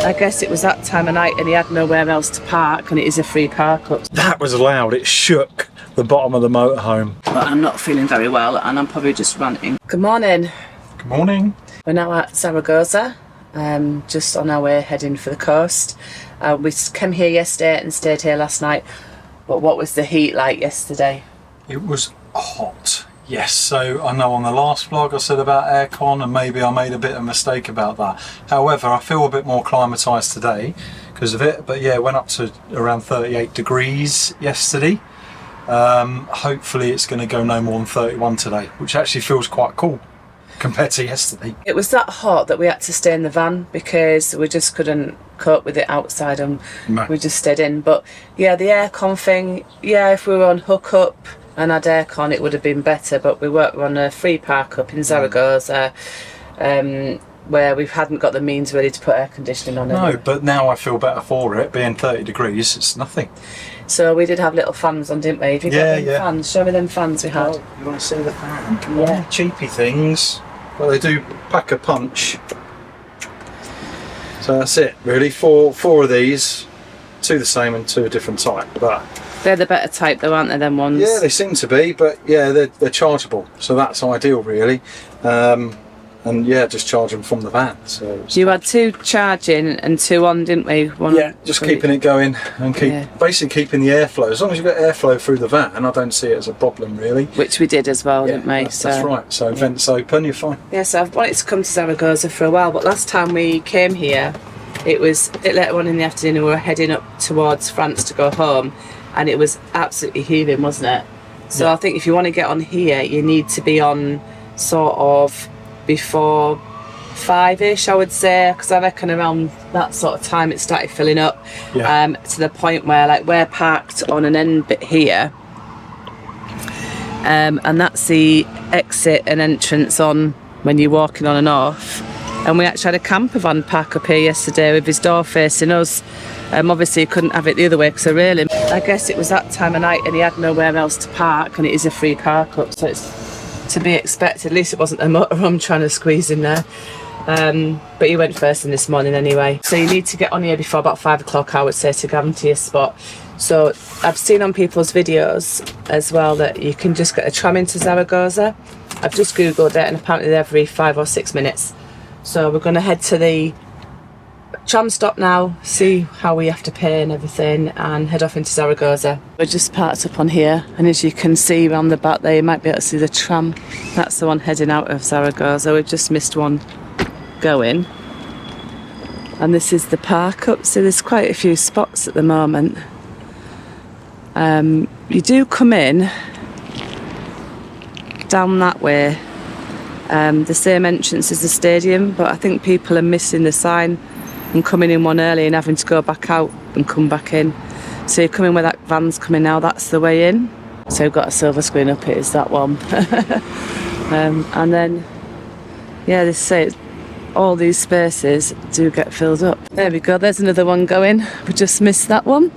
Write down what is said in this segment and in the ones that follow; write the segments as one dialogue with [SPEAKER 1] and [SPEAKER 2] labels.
[SPEAKER 1] I guess it was that time of night and he had nowhere else to park, and it is a free park up.
[SPEAKER 2] That was loud, it shook the bottom of the motorhome.
[SPEAKER 1] But I'm not feeling very well and I'm probably just ranting. Good morning.
[SPEAKER 2] Good morning.
[SPEAKER 1] We're now at Zaragoza, just on our way heading for the coast. We came here yesterday and stayed here last night, but what was the heat like yesterday?
[SPEAKER 2] It was hot. Yes, so I know on the last vlog I said about aircon and maybe I made a bit of a mistake about that. However, I feel a bit more acclimatised today because of it. But yeah, it went up to around 38 degrees yesterday. Hopefully it's going to go no more than 31 today, which actually feels quite cool compared to yesterday. It
[SPEAKER 1] was that hot that we had to stay in the van because we just couldn't cope with it outside, and we just stayed in. But yeah, the aircon thing, yeah, if we were on hookup and had aircon it would have been better, but we were on a free park up in Zaragoza, where we hadn't got the means really to put air conditioning on it.
[SPEAKER 2] No, but now I feel better for it. Being 30 degrees, it's nothing.
[SPEAKER 1] So we did have little fans on, didn't we? Have you got them fans? Show me them fans we had.
[SPEAKER 2] Oh, you want to see the fan? Yeah, cheapy things. Well, they do pack a punch. So that's it, really. Four of these, two the same and two a different type. But
[SPEAKER 1] they're the better type though, aren't they, them ones?
[SPEAKER 2] Yeah, they seem to be, but yeah, they're chargeable, so that's ideal really. And yeah, just charge them from the van. So
[SPEAKER 1] you had two charging and two on, didn't we? One,
[SPEAKER 2] yeah, just keeping it going and basically keeping the airflow. As long as you've got airflow through the van, I don't see it as a problem really.
[SPEAKER 1] Which we did as well, didn't we?
[SPEAKER 2] That's right. So vents open, you're fine.
[SPEAKER 1] Yeah, so I've wanted to come to Zaragoza for a while, but last time we came here, it was a bit later on in the afternoon and we were heading up towards France to go home, and it was absolutely heaving, wasn't it? So I think if you want to get on here, you need to be on sort of before 5ish, I would say, because I reckon around that sort of time it started filling up, to the point where like we're parked on an end bit here, and that's the exit and entrance on when you're walking on and off. And we actually had a camper van park up here yesterday with his door facing us. Obviously he couldn't have it the other way because of railing. I guess it was that time of night and he had nowhere else to park, and it is a free park up, so it's to be expected. At least it wasn't a motorhome trying to squeeze in there. But you went first in this morning anyway. So you need to get on here before about 5 o'clock, I would say, to guarantee a spot. So I've seen on people's videos as well that you can just get a tram into Zaragoza. I've just googled it and apparently they're every 5 or 6 minutes. So we're going to head to the tram stop now, see how we have to pay and everything, and head off into Zaragoza. We're just parked up on here, and as you can see around the back there, you might be able to see the tram. That's the one heading out of Zaragoza. We've just missed one going. And this is the park up, so there's quite a few spots at the moment. You do come in down that way, the same entrance as the stadium, but I think people are missing the sign and coming in one early and having to go back out and come back in. So you come in where that van's coming now, that's the way in. So we've got a silver screen up, it is that one. And then, yeah, they say all these spaces do get filled up. There we go, there's another one going. We just missed that one.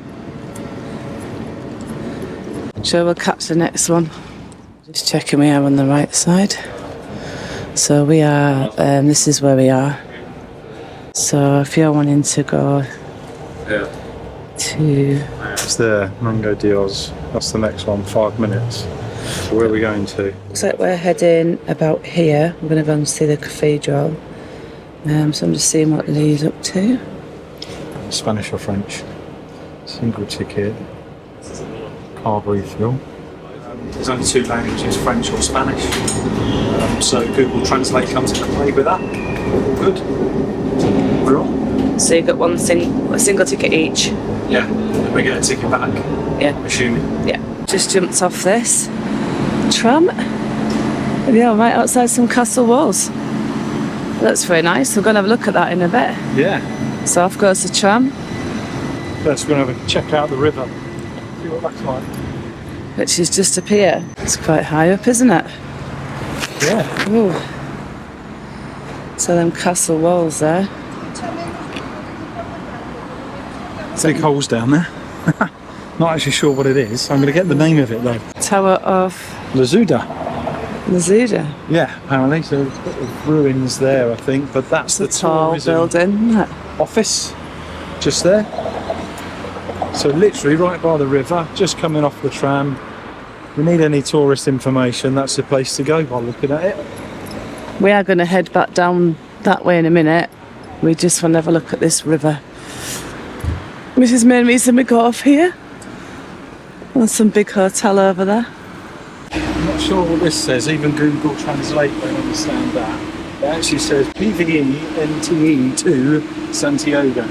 [SPEAKER 1] Sure, we'll catch the next one. Just checking we are on the right side. So we are, this is where we are. So if you're wanting to go to...
[SPEAKER 2] It's there, Mango Dios. That's the next one, 5 minutes. So where are we going to?
[SPEAKER 1] Looks like we're heading about here. We're going to go and see the cathedral. So I'm just seeing what Lee's up to.
[SPEAKER 2] Spanish or French. Single ticket. Card refill. There's only two languages, French or Spanish. So Google Translate comes into play with that. All good. We're on.
[SPEAKER 1] So you've got a single ticket each?
[SPEAKER 2] Yeah, and we get a ticket back.
[SPEAKER 1] Yeah.
[SPEAKER 2] Assuming.
[SPEAKER 1] Yeah. Just jumped off this tram. Yeah, right outside some castle walls. That's very nice. We're going to have a look at that in a bit.
[SPEAKER 2] Yeah.
[SPEAKER 1] So off goes the tram.
[SPEAKER 2] Let's go and have a check out the river. See what that's like.
[SPEAKER 1] Which is just up here. It's quite high up, isn't it?
[SPEAKER 2] Yeah.
[SPEAKER 1] Ooh. So them castle walls there.
[SPEAKER 2] Big holes down there. Not actually sure what it is. I'm going to get the name of it though.
[SPEAKER 1] Tower of...
[SPEAKER 2] Lazuda.
[SPEAKER 1] The Zuda.
[SPEAKER 2] Yeah, apparently. So there's a bit of ruins there, I think, but that's the
[SPEAKER 1] Tall
[SPEAKER 2] tourism
[SPEAKER 1] building, isn't it?
[SPEAKER 2] office just there. So literally right by the river, just coming off the tram. If we need any tourist information, that's the place to go by looking at it.
[SPEAKER 1] We are going to head back down that way in a minute. We just want to have a look at this river. Which is the main reason we got off here. There's some big hotel over there.
[SPEAKER 2] I'm not sure what this says, even Google Translate won't understand that. It actually says PVE-NTE to Santiago.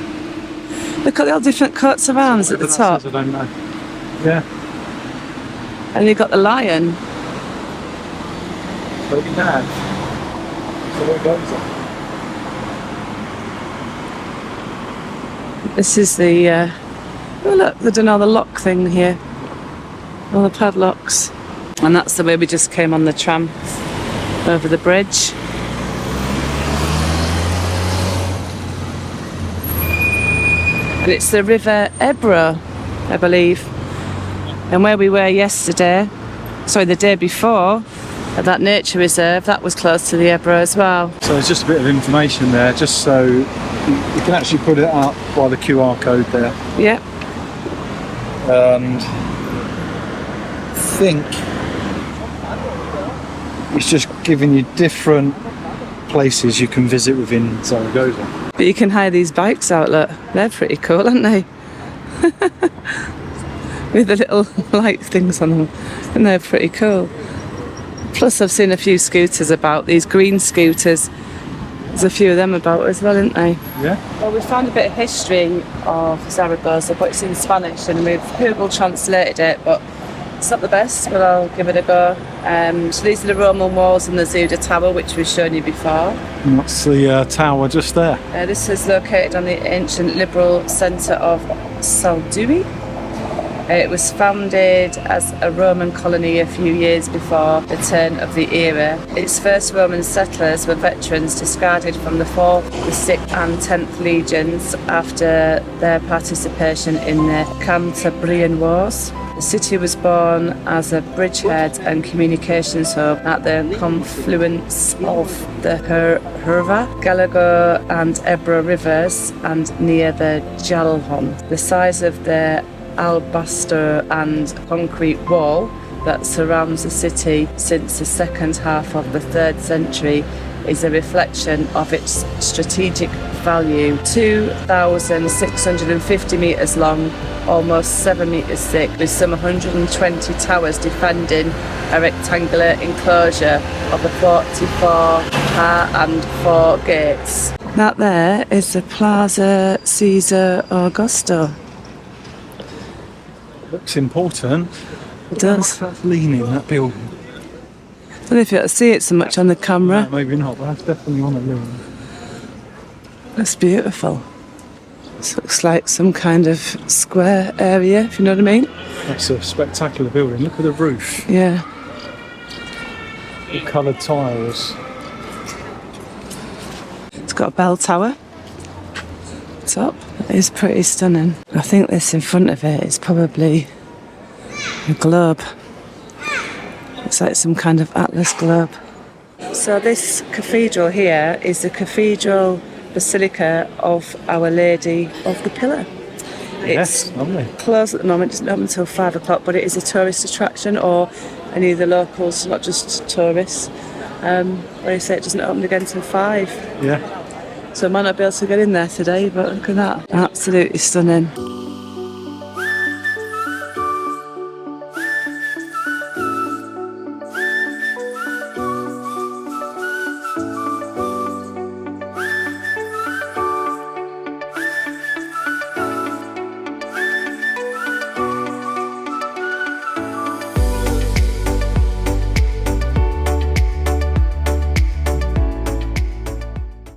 [SPEAKER 1] Look at the all different coats of arms at the
[SPEAKER 2] Whatever that
[SPEAKER 1] top.
[SPEAKER 2] says, I don't know. Yeah,
[SPEAKER 1] And you've got the lion.
[SPEAKER 2] but you have. So it goes on.
[SPEAKER 1] This is the, oh look, they've done all the lock thing here. All the padlocks. And that's the way we just came on the tram over the bridge. And it's the River Aire, I believe. And where we were yesterday, sorry, the day before, at that nature reserve, that was close to the Aire as well.
[SPEAKER 2] So there's just a bit of information there, just so you can actually put it up by the QR code there.
[SPEAKER 1] Yep.
[SPEAKER 2] And I think it's just giving you different places you can visit within Zaragoza.
[SPEAKER 1] But you can hire these bikes out, look. They're pretty cool, aren't they? With the little light things on them. And they're pretty cool. Plus I've seen a few scooters about, these green scooters. There's a few of them about as well, isn't there?
[SPEAKER 2] Yeah.
[SPEAKER 1] Well, we found a bit of history of Zaragoza, but it's in Spanish and we've Google translated it, but it's not the best, but I'll give it a go. So these are the Roman walls and the Zuda Tower, which we've shown you before.
[SPEAKER 2] And that's the tower just there.
[SPEAKER 1] This is located on the ancient liberal centre of Saldui. It was founded as a Roman colony a few years before the turn of the era. Its first Roman settlers were veterans discarded from the 4th, the 6th and 10th legions after their participation in the Cantabrian Wars. The city was born as a bridgehead and communications hub at the confluence of the Herva, Gallagher and Ebro rivers and near the Jalhon. The size of the alabaster and concrete wall that surrounds the city since the second half of the 3rd century is a reflection of its strategic value. 2,650 metres long, almost 7 metres thick, with some 120 towers defending a rectangular enclosure of the 44 car and 4 gates. That there is the Plaza Cesar Augusto.
[SPEAKER 2] Looks important.
[SPEAKER 1] It does.
[SPEAKER 2] That's leaning, that building.
[SPEAKER 1] I don't know if you see it so much on the camera.
[SPEAKER 2] No, maybe not, but that's definitely on a lean.
[SPEAKER 1] That's beautiful. This looks like some kind of square area, if you know what I mean.
[SPEAKER 2] That's a spectacular building. Look at the roof.
[SPEAKER 1] Yeah.
[SPEAKER 2] The coloured tiles.
[SPEAKER 1] It's got a bell tower. Top. It is pretty stunning. I think this in front of it is probably a globe. It's like some kind of atlas globe. So this cathedral here is the Cathedral Basilica of Our Lady of the Pillar.
[SPEAKER 2] Yes,
[SPEAKER 1] It's
[SPEAKER 2] lovely.
[SPEAKER 1] closed at the moment, it's not open until 5 o'clock, but it is a tourist attraction, or any of the locals, not just tourists. They say it doesn't open again until 5.
[SPEAKER 2] Yeah.
[SPEAKER 1] So I might not be able to get in there today, but look at that. Absolutely stunning.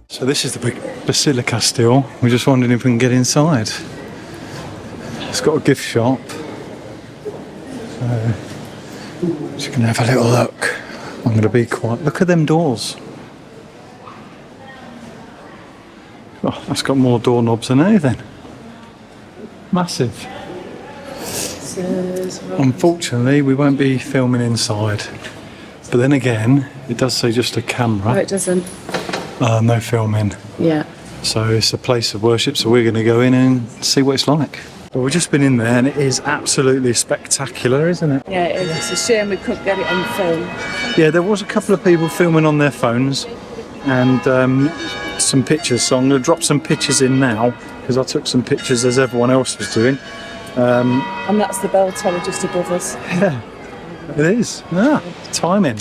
[SPEAKER 2] So this is the big basilica still. We're just wondering if we can get inside. It's got a gift shop. So just gonna have a little look. I'm gonna be quiet. Look at them doors. Oh, that's got more doorknobs than anything. Massive. Unfortunately, we won't be filming inside. But but then again, it does say just a
[SPEAKER 1] No,
[SPEAKER 2] camera.
[SPEAKER 1] it doesn't.
[SPEAKER 2] No filming.
[SPEAKER 1] Yeah.
[SPEAKER 2] So it's a place of worship, so we're going to go in and see what it's like. Well, we've just been in there and it is absolutely spectacular, isn't it?
[SPEAKER 1] Yeah, it is. It's a shame we couldn't get it on film.
[SPEAKER 2] Yeah, there was a couple of people filming on their phones and some pictures, so I'm going to drop some pictures in now because I took some pictures as everyone else was doing.
[SPEAKER 1] And that's the bell tower just above us.
[SPEAKER 2] Yeah, it is. Ah, timing.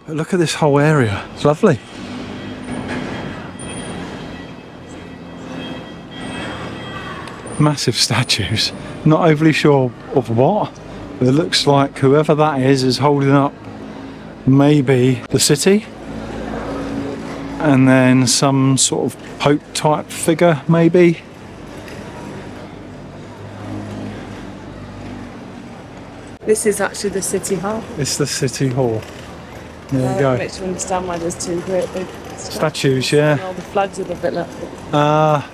[SPEAKER 2] But look at this whole area, it's lovely. Massive statues, not overly sure of what, but it looks like whoever that is holding up maybe the city and then some sort of Pope type figure maybe.
[SPEAKER 1] This is actually the city hall.
[SPEAKER 2] It's the city hall. There you go.
[SPEAKER 1] Makes you understand why there's two great big
[SPEAKER 2] Statues, yeah.
[SPEAKER 1] and all the flags above it. Look.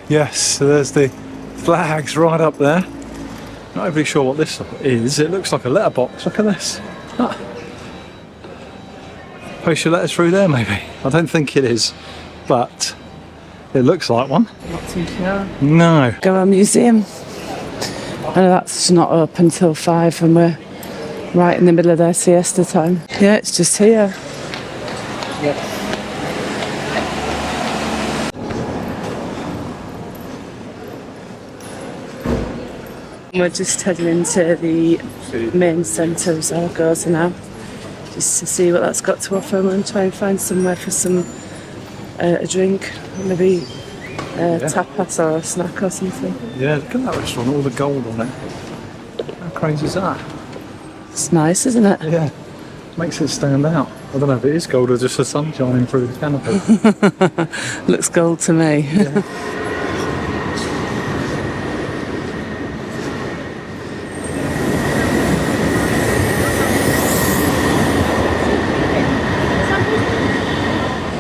[SPEAKER 2] Yes, so there's the flags right up there. Not overly sure what this is. It looks like a letterbox. Look at this. Post your letters through there maybe. I don't think it is, but it looks like one.
[SPEAKER 1] Not too sure.
[SPEAKER 2] No.
[SPEAKER 1] Go museum. I know that's not open till 5 and we're right in the middle of their siesta time. Yeah, it's just here. We're just heading into the main centre of Zaragoza now, just to see what that's got to offer and try and find somewhere for some a drink, maybe tapas or a snack or something.
[SPEAKER 2] Yeah, look at that restaurant, all the gold on it. How crazy is that?
[SPEAKER 1] It's nice, isn't it?
[SPEAKER 2] Yeah, makes it stand out. I don't know if it is gold or just the sun shining through the canopy.
[SPEAKER 1] Looks gold to me.
[SPEAKER 2] Yeah.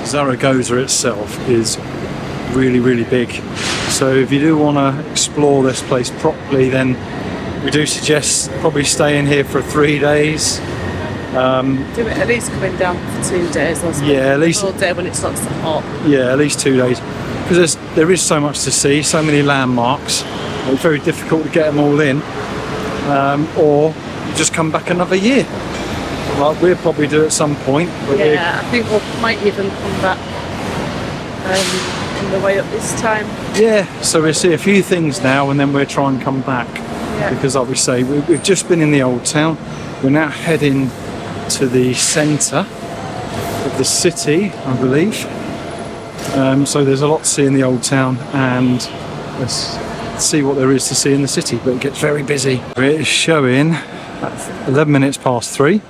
[SPEAKER 2] Zaragoza itself is really, really big. So if you do want to explore this place properly, then we do suggest probably staying here for 3 days.
[SPEAKER 1] Do it at least coming down for 2 days or something.
[SPEAKER 2] Yeah, at least
[SPEAKER 1] all day when it's not so hot.
[SPEAKER 2] Yeah, at least 2 days. Because there is so much to see, so many landmarks. It's very difficult to get them all in. Or you just come back another year. Like we'll probably do at some point. But
[SPEAKER 1] Yeah, I think we might even come back on the way up this time.
[SPEAKER 2] yeah, so we'll see a few things now and then we'll try and come back.
[SPEAKER 1] Yeah.
[SPEAKER 2] Because like we say, we've just been in the old town. We're now heading to the centre of the city, I believe. So there's a lot to see in the old town and let's see what there is to see in the city, but it gets very busy. It is showing 11 minutes past 3,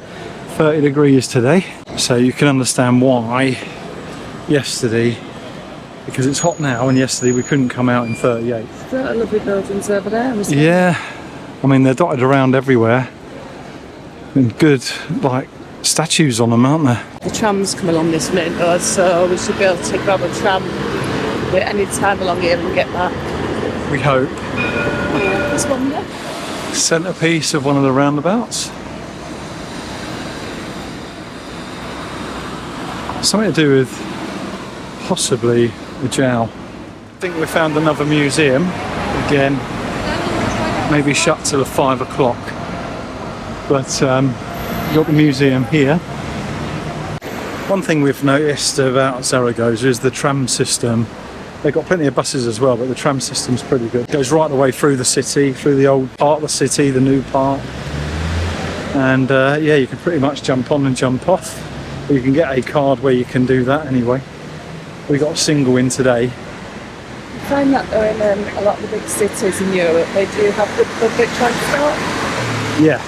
[SPEAKER 2] 30 degrees today. So you can understand why yesterday, because it's hot now and yesterday we couldn't come out in 38.
[SPEAKER 1] There are lovely buildings over there. Isn't there?
[SPEAKER 2] Yeah, I mean they're dotted around everywhere and good like statues on them, aren't there?
[SPEAKER 1] The trams come along this main road, so we should be able to grab a tram at any time along here and get back.
[SPEAKER 2] We hope.
[SPEAKER 1] There's one there.
[SPEAKER 2] Centrepiece of one of the roundabouts. Something to do with possibly the jowl. I think we found another museum again, maybe shut till 5 o'clock, but we've got the museum here. One thing we've noticed about Zaragoza is the tram system. They've got plenty of buses as well, but the tram system's pretty good. It goes right the way through the city, through the old part of the city, the new part, and yeah, you can pretty much jump on and jump off. Or you can get a card where you can do that anyway. We got a single in today.
[SPEAKER 1] I find that though in a lot of the big cities in Europe, they do have good public transport.
[SPEAKER 2] Yeah.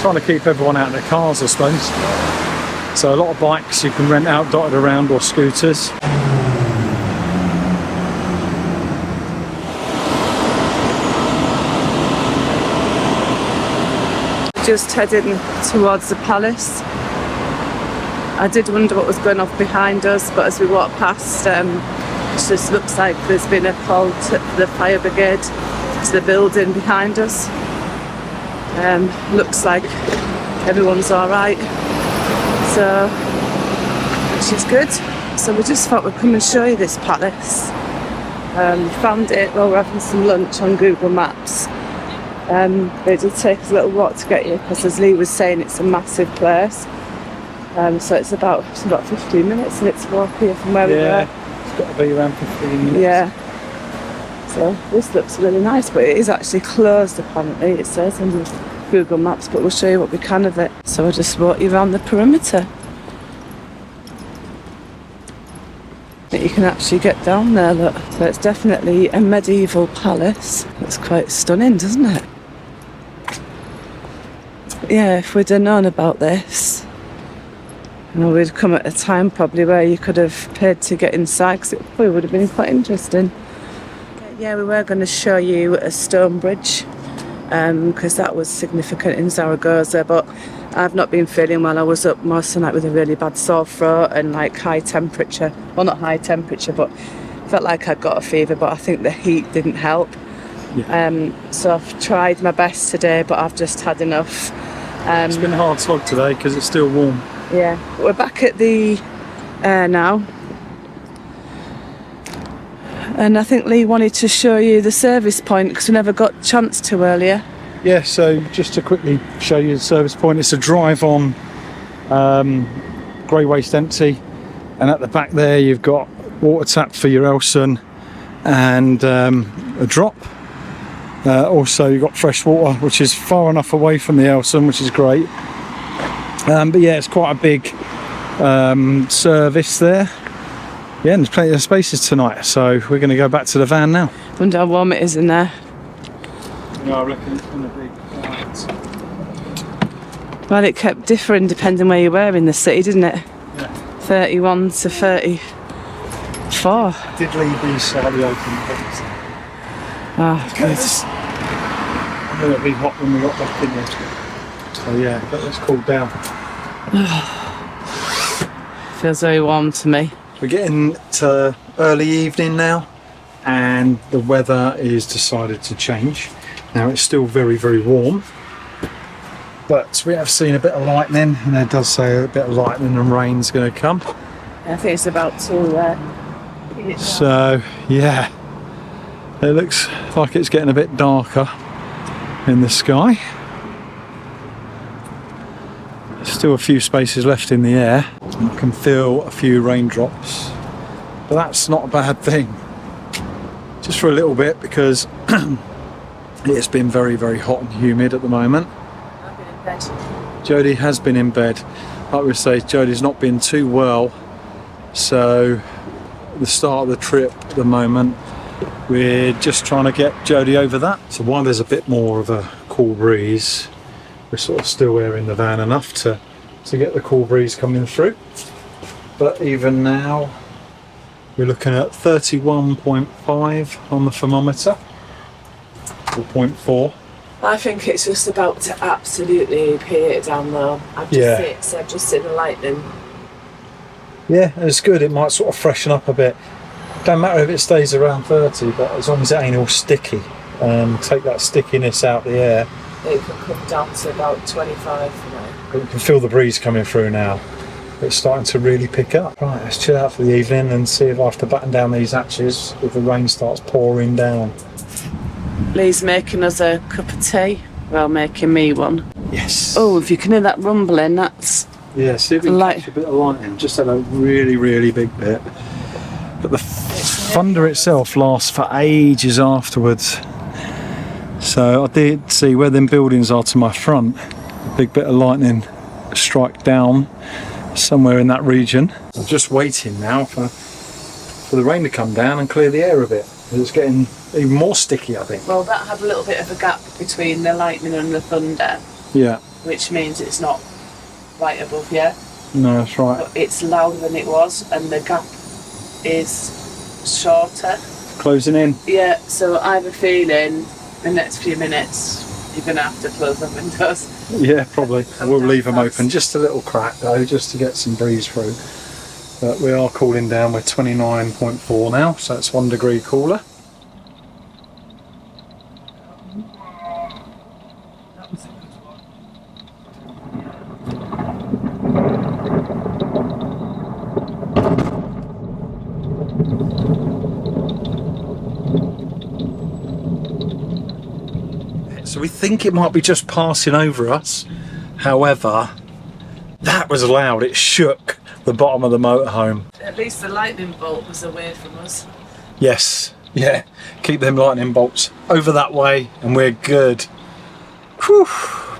[SPEAKER 2] Trying to keep everyone out of their cars, I suppose. So a lot of bikes you can rent out dotted around, or scooters.
[SPEAKER 1] Just heading towards the palace. I did wonder what was going off behind us, but as we walked past, it just looks like there's been a call to the fire brigade to the building behind us. Looks like everyone's all right, so which is good. So we just thought we'd come and show you this palace. We found it while we were having some lunch on Google Maps. It did take us a little walk to get here because, as Lee was saying, it's a massive place. So it's about 15 minutes and it's a walk here from where we were.
[SPEAKER 2] It's got to be around 15 minutes.
[SPEAKER 1] Yeah. So this looks really nice, but it is actually closed apparently, it says on the Google Maps, but we'll show you what we can of it. So I'll just walk you around the perimeter. You can actually get down there, look. So it's definitely a medieval palace. It's quite stunning, doesn't it? Yeah, if we'd have known about this, we'd come at a time probably where you could have paid to get inside, because it probably would have been quite interesting. Yeah, we were going to show you a stone bridge, because that was significant in Zaragoza, but I've not been feeling well. I was up most of the night with a really bad sore throat and like high temperature. Well, not high temperature, but felt like I'd got a fever, but I think the heat didn't help. Yeah. So I've tried my best today, but I've just had enough.
[SPEAKER 2] It's been a hard slog today because it's still warm.
[SPEAKER 1] Yeah, we're back at the Aire now. And I think Lee wanted to show you the service point because we never got a chance to earlier.
[SPEAKER 2] Yeah, so just to quickly show you the service point, it's a drive on, grey waste empty, and at the back there you've got water tap for your Elson and a drop. Also you've got fresh water, which is far enough away from the Elson, which is great. But yeah, it's quite a big service there. Yeah, and there's plenty of spaces tonight, so we're going to go back to the van now.
[SPEAKER 1] Wonder how warm it is in there.
[SPEAKER 2] Yeah, I reckon it's going to be quiet.
[SPEAKER 1] Well, it kept differing depending where you were in the city, didn't it?
[SPEAKER 2] Yeah.
[SPEAKER 1] 31 to 34.
[SPEAKER 2] Did leave these slightly open.
[SPEAKER 1] Ah, good.
[SPEAKER 2] I knew it'd be hot when we got back in there. So yeah, but let's cool down.
[SPEAKER 1] Feels very warm to me.
[SPEAKER 2] We're getting to early evening now, and the weather is decided to change. Now it's still very, very warm, but we have seen a bit of lightning, and it does say a bit of lightning and rain's going to come.
[SPEAKER 1] I think it's about to
[SPEAKER 2] So yeah, it looks like it's getting a bit darker in the sky. There's still a few spaces left in the air. I can feel a few raindrops, but that's not a bad thing. Just for a little bit, because it's been very, very hot and humid at the moment.
[SPEAKER 1] I've been in bed.
[SPEAKER 2] Jodie has been in bed. Like we say, Jodie's not been too well, so at the start of the trip at the moment, we're just trying to get Jodie over that. So while there's a bit more of a cool breeze, we're sort of still airing the van enough to get the cool breeze coming through. But even now, we're looking at 31.5 on the thermometer, or 0.4.
[SPEAKER 1] I think it's just about to absolutely pay it down though. I've just seen the lightning.
[SPEAKER 2] Yeah, it's good. It might sort of freshen up a bit. Don't matter if it stays around 30, but as long as it ain't all sticky, take that stickiness out the air.
[SPEAKER 1] It could come down to about 25 now.
[SPEAKER 2] You can feel the breeze coming through now. It's starting to really pick up. Right, let's chill out for the evening and see if I have to batten down these hatches if the rain starts pouring down.
[SPEAKER 1] Lee's making us a cup of tea. Well, making me one.
[SPEAKER 2] Yes.
[SPEAKER 1] Oh, if you can hear that rumbling, that's...
[SPEAKER 2] Yeah, see if we can catch a bit of lightning. Just had a really, really big bit. But the thunder itself lasts for ages afterwards. So I did see where them buildings are to my front. A big bit of lightning strike down somewhere in that region. I'm just waiting now for the rain to come down and clear the air a bit. It's getting even more sticky, I think.
[SPEAKER 1] Well, that had a little bit of a gap between the lightning and the thunder.
[SPEAKER 2] Yeah.
[SPEAKER 1] Which means it's not right above you.
[SPEAKER 2] No, that's right.
[SPEAKER 1] But it's louder than it was, and the gap is shorter.
[SPEAKER 2] Closing in.
[SPEAKER 1] Yeah, so I have a feeling in the next few minutes You're going to have to close the windows.
[SPEAKER 2] Yeah, probably. We'll leave them open just a little crack though, just to get some breeze through. But we are cooling down. We're 29.4 now, so it's 1 degree cooler. So we think it might be just passing over us. However, that was loud. It shook the bottom of the motorhome.
[SPEAKER 1] At least the lightning bolt was away from us.
[SPEAKER 2] Yes, yeah. Keep them lightning bolts over that way and we're good. Whew.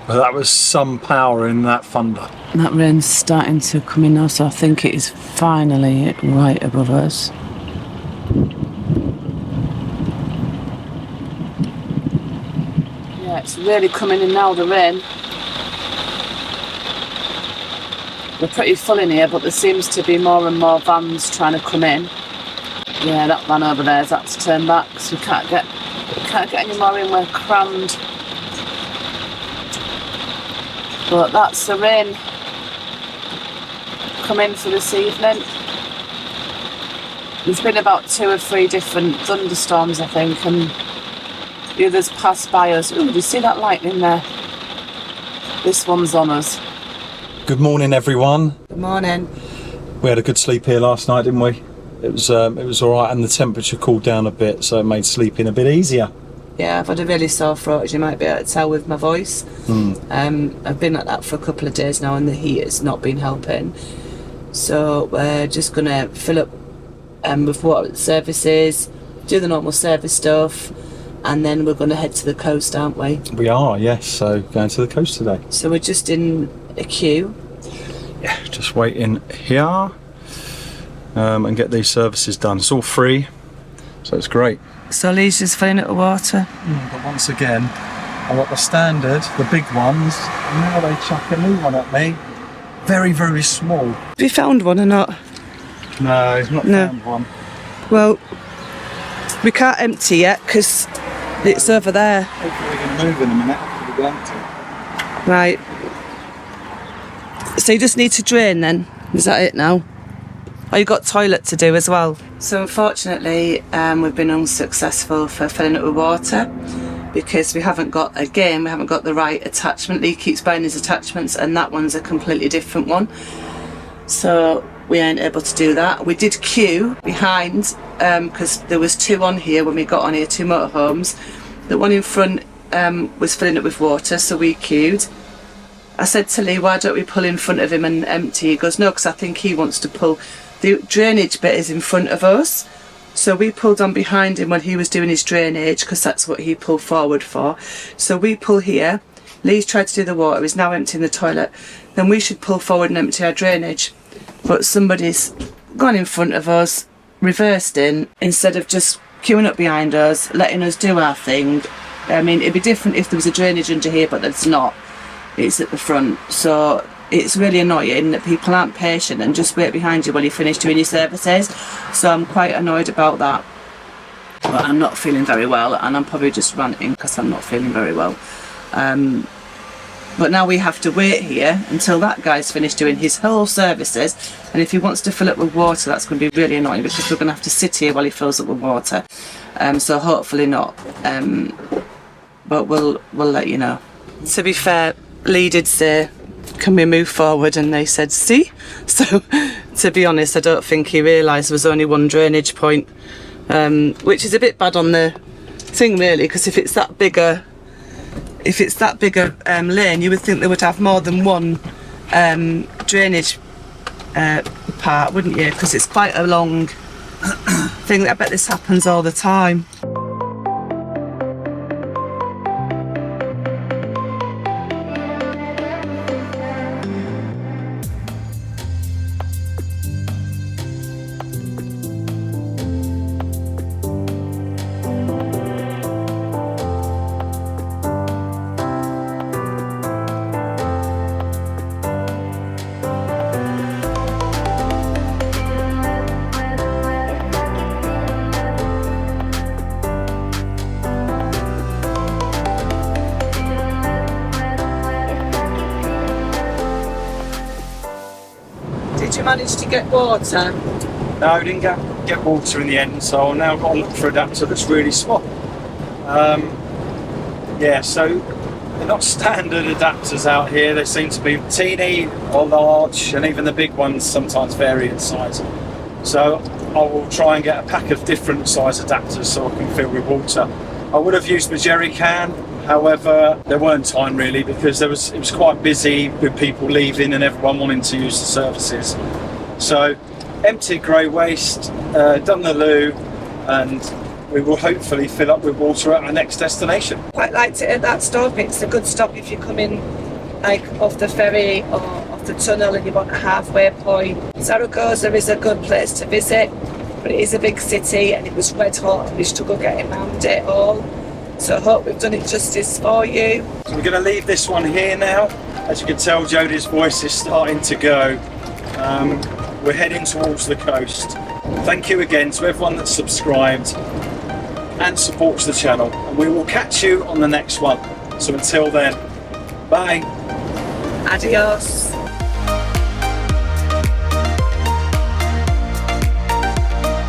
[SPEAKER 2] But that was some power in that thunder.
[SPEAKER 1] That rain's starting to come in now, so I think it is finally right above us. Yeah, it's really coming in now, the rain. We're pretty full in here, but there seems to be more and more vans trying to come in. Yeah, that van over there's had to turn back, so we can't get any more in. We're crammed. But that's the rain coming for this evening. There's been about 2 or 3 different thunderstorms, I think, and the others passed by us. Ooh, do you see that lightning there? This one's on us.
[SPEAKER 2] Good morning, everyone.
[SPEAKER 1] Good morning.
[SPEAKER 2] We had a good sleep here last night, didn't we? It was all right, and the temperature cooled down a bit, so it made sleeping a bit easier.
[SPEAKER 1] Yeah, I've had a really sore throat, as you might be able to tell with my voice. I've been like that for a couple of days now, and the heat has not been helping. So we're just going to fill up with water at the services, do the normal service stuff, and then we're going to head to the coast, aren't we?
[SPEAKER 2] We are, yes. So going to the coast today.
[SPEAKER 1] So we're just in a queue.
[SPEAKER 2] Yeah, just waiting here and get these services done. It's all free, so it's great.
[SPEAKER 1] So Lee's just filling it with water.
[SPEAKER 2] But once again, I got the standard, the big ones, and now they chuck a new one at me. Very, very small.
[SPEAKER 1] Have you found one or not?
[SPEAKER 2] No, I've not found one.
[SPEAKER 1] Well, we can't empty yet because it's over there.
[SPEAKER 2] Hopefully we can move in a minute after we empty.
[SPEAKER 1] Right. So you just need to drain then? Is that it now? Oh, you got toilet to do as well. So unfortunately, we've been unsuccessful for filling it with water because we haven't got the right attachment. Lee keeps buying his attachments and that one's a completely different one. So we ain't able to do that. We did queue behind because there was 2 on here when we got on here, 2 motorhomes. The one in front was filling it with water, so we queued. I said to Lee, why don't we pull in front of him and empty? He goes, no, because I think he wants to pull. The drainage bit is in front of us, so we pulled on behind him when he was doing his drainage because that's what he pulled forward for. So we pull here, Lee's tried to do the water, he's now emptying the toilet, then we should pull forward and empty our drainage. But somebody's gone in front of us, reversed in, instead of just queuing up behind us, letting us do our thing. I mean, it'd be different if there was a drainage under here, but there's not. It's at the front, so it's really annoying that people aren't patient and just wait behind you while you finish doing your services. So I'm quite annoyed about that. But I'm not feeling very well, and I'm probably just ranting because I'm not feeling very well. But now we have to wait here until that guy's finished doing his whole services, and if he wants to fill it with water, that's going to be really annoying because we're going to have to sit here while he fills it with water. So hopefully not, but we'll let you know. To be fair, Lee did say, can we move forward, and they said see. So to be honest, I don't think he realised there was only one drainage point, which is a bit bad on the thing really, because if it's that bigger lane, you would think they would have more than one drainage part, wouldn't you? Because it's quite a long thing. I bet this happens all the time. manage to get water?
[SPEAKER 3] No, I didn't get water in the end, so I've now got to look for an adapter that's really small. Yeah, so they're not standard adapters out here. They seem to be teeny or large, and even the big ones sometimes vary in size. So I will try and get a pack of different size adapters so I can fill with water. I would have used my jerry can, however there weren't time really, because it was quite busy with people leaving and everyone wanting to use the services. So emptied grey waste, done the loo, and we will hopefully fill up with water at our next destination.
[SPEAKER 1] Quite liked it at that stop. It's a good stop if you're coming like off the ferry or off the tunnel and you want a halfway point. Zaragoza is a good place to visit, but it is a big city and it was red hot and we struggled getting around it all. So I hope we've done it justice for you.
[SPEAKER 3] So we're going to leave this one here now. As you can tell, Jodie's voice is starting to go. We're heading towards the coast. Thank you again to everyone that's subscribed and supports the channel, and we will catch you on the next one. So until then, bye.
[SPEAKER 1] Adios.